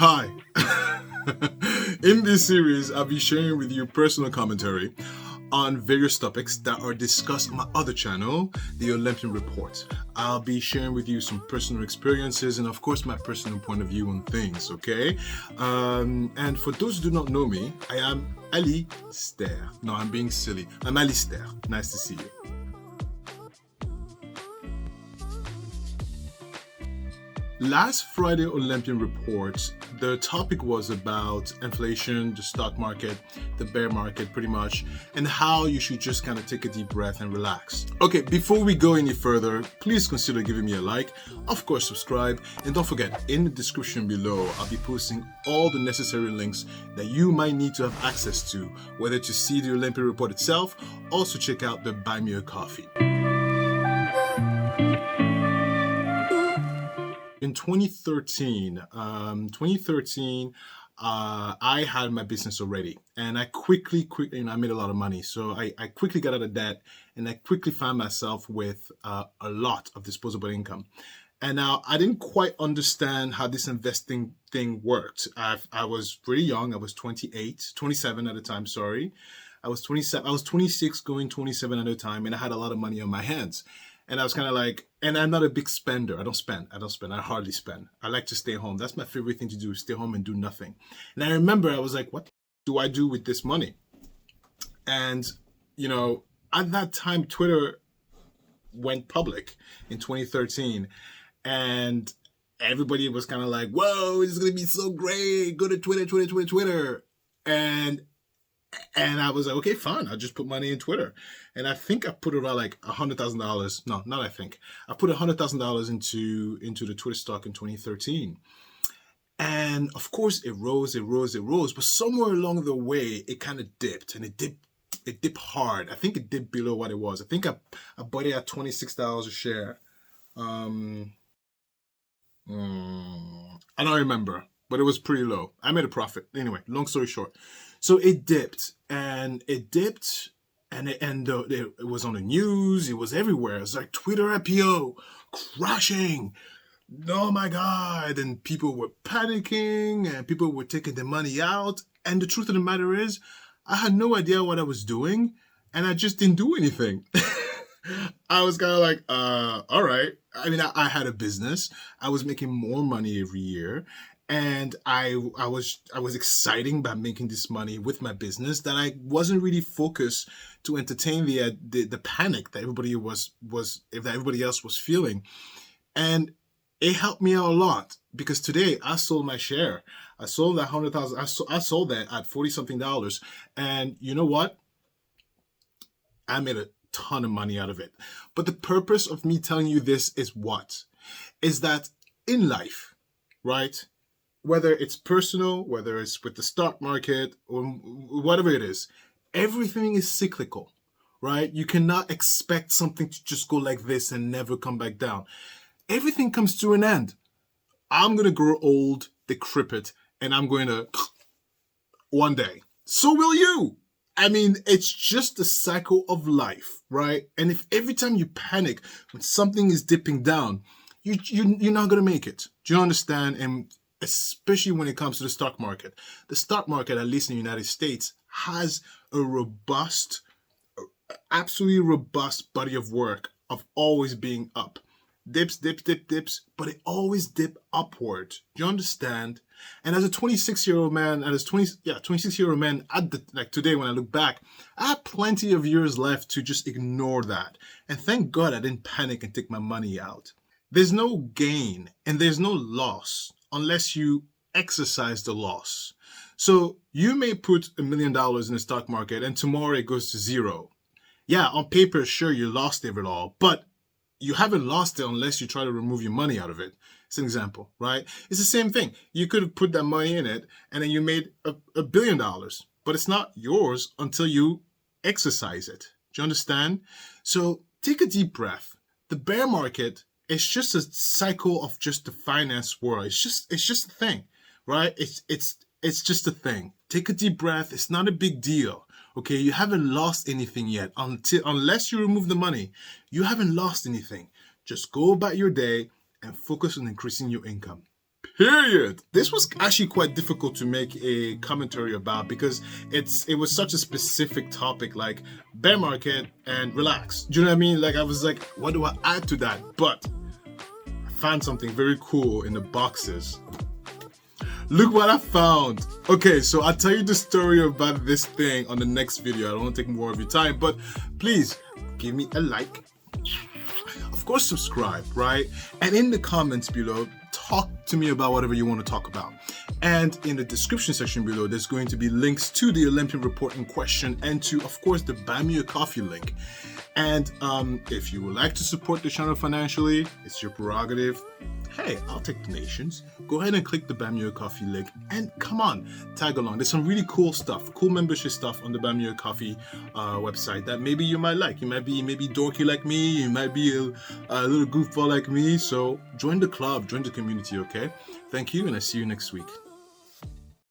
Hi. In this series, I'll be sharing with you personal commentary on various topics that are discussed on my other channel, the Olympian Report. I'll be sharing with you some personal experiences and, of course, my personal point of view on things, okay? And for those who do not know me, I am Alistair. No, I'm being silly. I'm Alistair. Nice to see you. Last Friday Olympian Report, the topic was about inflation, the stock market, the bear market pretty much, and how you should just kind of take a deep breath and relax. Okay, before we go any further, please consider giving me a like, of course subscribe, and don't forget, in the description below, I'll be posting all the necessary links that you might need to have access to, whether to see the Olympian Report itself, or to check out the Buy Me a Coffee. In 2013, I had my business already, and I quickly, I made a lot of money. So I quickly got out of debt, and I quickly found myself with a lot of disposable income. And now I didn't quite understand how this investing thing worked. I was pretty young. I was 27 at the time, sorry. I was 27, I was 26 going 27 at the time, and I had a lot of money on my hands. And I was kind of like, and I'm not a big spender. I don't spend. I hardly spend. I like to stay home. That's my favorite thing to do, is stay home and do nothing. And I remember I was like, what do I do with this money? And, at that time, Twitter went public in 2013. And everybody was kind of like, whoa, this is going to be so great. Go to Twitter. And I was like, okay, fine. I'll just put money in Twitter. And I think I put around like $100,000. No, not I think. I put $100,000 into the Twitter stock in 2013. And of course, it rose. But somewhere along the way, it kind of dipped. And it dipped hard. I think it dipped below what it was. I think I bought it at $26 a share. I don't remember, but it was pretty low. I made a profit. Anyway, long story short. So it dipped, and it was on the news. It was everywhere. It was like Twitter IPO crashing. Oh my God. And people were panicking, and people were taking their money out. And the truth of the matter is, I had no idea what I was doing, and I just didn't do anything. I was kind of like, all right. I mean, I had a business. I was making more money every year. And I was excited by making this money with my business, that I wasn't really focused to entertain the panic that everybody else was feeling. And it helped me out a lot, because today I sold my share. I sold that $100,000. I sold that at $40-something. And you know what? I made a ton of money out of it. But the purpose of me telling you this is what? Is that in life, right? Whether it's personal, whether it's with the stock market, or whatever it is, everything is cyclical, right? You cannot expect something to just go like this and never come back down. Everything comes to an end. I'm going to grow old, decrepit, and I'm going to one day. So will you. I mean, it's just the cycle of life, right? And if every time you panic when something is dipping down, you're not going to make it. Do you understand? And especially when it comes to the stock market. The stock market, at least in the United States, has a absolutely robust body of work of always being up. Dips, but it always dip upward. Do you understand? And as a 26-year-old man, 26-year-old man, today when I look back, I had plenty of years left to just ignore that. And thank God I didn't panic and take my money out. There's no gain and there's no loss unless you exercise the loss. So you may put $1 million in the stock market and tomorrow it goes to zero. Yeah, on paper, sure, you lost it all, but you haven't lost it unless you try to remove your money out of it. It's an example, right? It's the same thing. You could have put that money in it and then you made $1 billion, but it's not yours until you exercise it. Do you understand? So take a deep breath. The bear market, it's just a cycle of just the finance world. It's just a thing, right? It's just a thing. Take a deep breath. It's not a big deal. Okay, you haven't lost anything yet. Unless you remove the money, you haven't lost anything. Just go about your day and focus on increasing your income. Period. This was actually quite difficult to make a commentary about because it was such a specific topic, like bear market and relax. Do you know what I mean? Like I was like, what do I add to that? But I found something very cool in the boxes. Look what I found. Okay, so I'll tell you the story about this thing on the next video. I don't want to take more of your time, but please give me a like. Of course, subscribe, right? And in the comments below, talk to me about whatever you want to talk about. And in the description section below, there's going to be links to the Olympian Report in question and to, of course, the Buy Me a Coffee link. And if you would like to support the channel financially, it's your prerogative. Hey, I'll take donations. Go ahead and click the Buy Me a Coffee link and come on, tag along. There's some really cool stuff, cool membership stuff on the Buy Me a Coffee website that maybe you might like. You might be maybe dorky like me. You might be a little goofball like me. So join the club, join the community, okay? Thank you, and I see you next week.